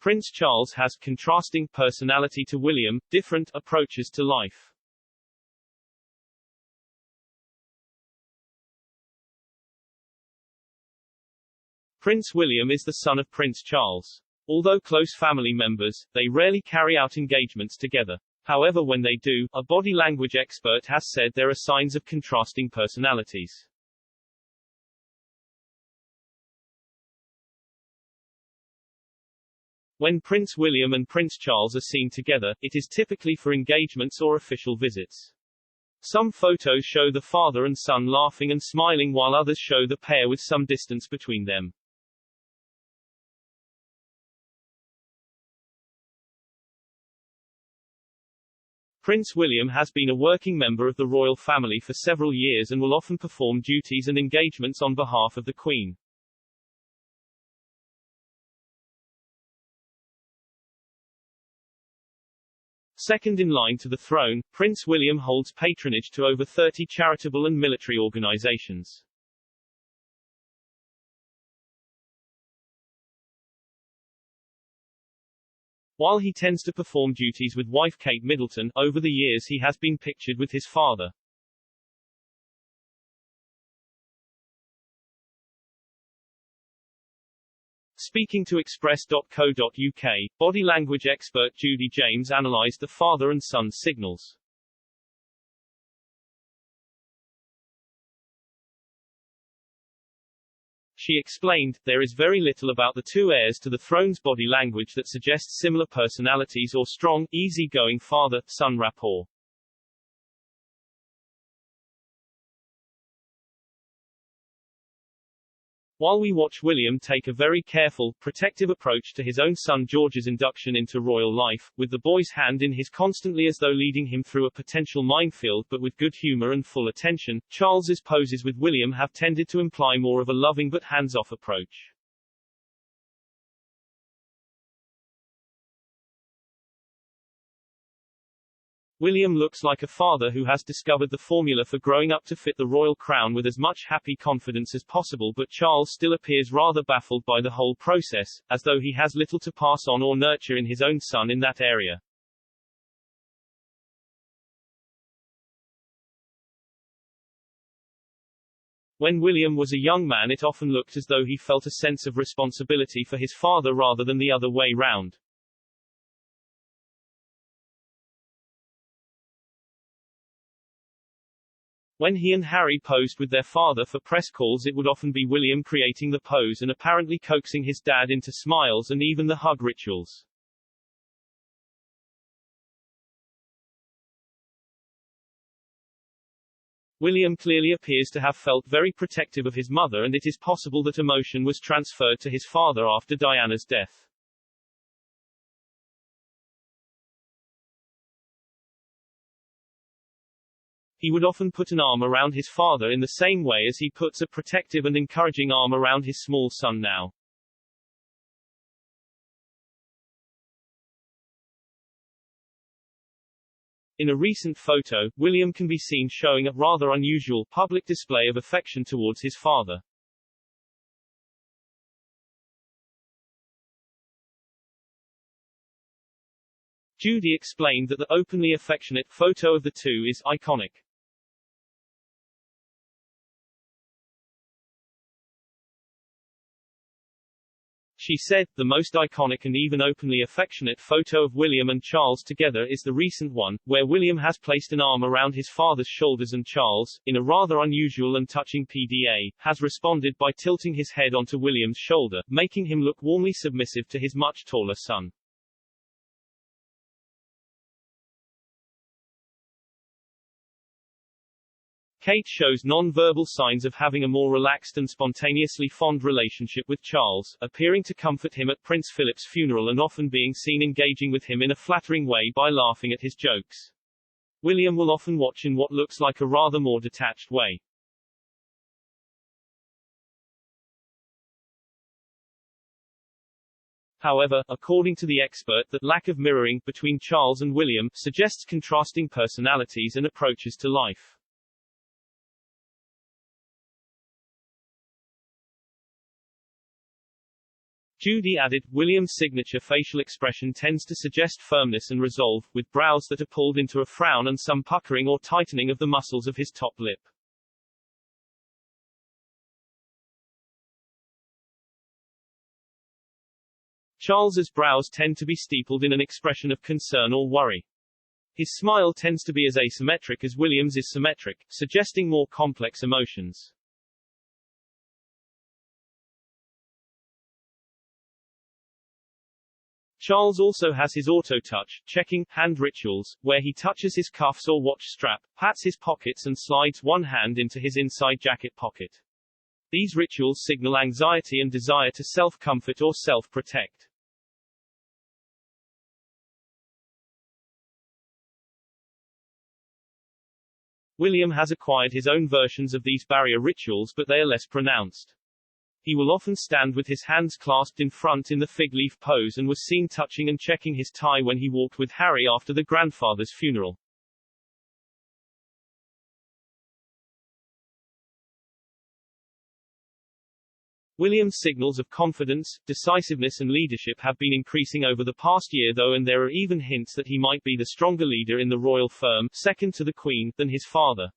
Prince Charles has contrasting personality to William, different approaches to life. Prince William is the son of Prince Charles. Although close family members, they rarely carry out engagements together. However, when they do, a body language expert has said there are signs of contrasting personalities. When Prince William and Prince Charles are seen together, it is typically for engagements or official visits. Some photos show the father and son laughing and smiling, while others show the pair with some distance between them. Prince William has been a working member of the royal family for several years and will often perform duties and engagements on behalf of the Queen. Second in line to the throne, Prince William holds patronage to over 30 charitable and military organizations. While he tends to perform duties with wife Kate Middleton, over the years he has been pictured with his father. Speaking to Express.co.uk, body language expert Judy James analysed the father and son signals. She explained, there is very little about the two heirs to the throne's body language that suggests similar personalities or strong, easy-going father-son rapport. While we watch William take a very careful, protective approach to his own son George's induction into royal life, with the boy's hand in his constantly as though leading him through a potential minefield but with good humor and full attention, Charles's poses with William have tended to imply more of a loving but hands-off approach. William looks like a father who has discovered the formula for growing up to fit the royal crown with as much happy confidence as possible, but Charles still appears rather baffled by the whole process, as though he has little to pass on or nurture in his own son in that area. When William was a young man, it often looked as though he felt a sense of responsibility for his father rather than the other way round. When he and Harry posed with their father for press calls, it would often be William creating the pose and apparently coaxing his dad into smiles and even the hug rituals. William clearly appears to have felt very protective of his mother, and it is possible that emotion was transferred to his father after Diana's death. He would often put an arm around his father in the same way as he puts a protective and encouraging arm around his small son now. In a recent photo, William can be seen showing a rather unusual public display of affection towards his father. Judy explained that the openly affectionate photo of the two is iconic. She said, the most iconic and even openly affectionate photo of William and Charles together is the recent one, where William has placed an arm around his father's shoulders and Charles, in a rather unusual and touching PDA, has responded by tilting his head onto William's shoulder, making him look warmly submissive to his much taller son. Kate shows non-verbal signs of having a more relaxed and spontaneously fond relationship with Charles, appearing to comfort him at Prince Philip's funeral and often being seen engaging with him in a flattering way by laughing at his jokes. William will often watch in what looks like a rather more detached way. However, according to the expert, that lack of mirroring between Charles and William suggests contrasting personalities and approaches to life. Judy added, William's signature facial expression tends to suggest firmness and resolve, with brows that are pulled into a frown and some puckering or tightening of the muscles of his top lip. Charles's brows tend to be steepled in an expression of concern or worry. His smile tends to be as asymmetric as William's is symmetric, suggesting more complex emotions. Charles also has his auto-touch, checking, hand rituals, where he touches his cuffs or watch strap, pats his pockets and slides one hand into his inside jacket pocket. These rituals signal anxiety and desire to self-comfort or self-protect. William has acquired his own versions of these barrier rituals, but they are less pronounced. He will often stand with his hands clasped in front in the fig leaf pose and was seen touching and checking his tie when he walked with Harry after the grandfather's funeral. William's signals of confidence, decisiveness and leadership have been increasing over the past year though, and there are even hints that he might be the stronger leader in the royal firm, second to the Queen, than his father.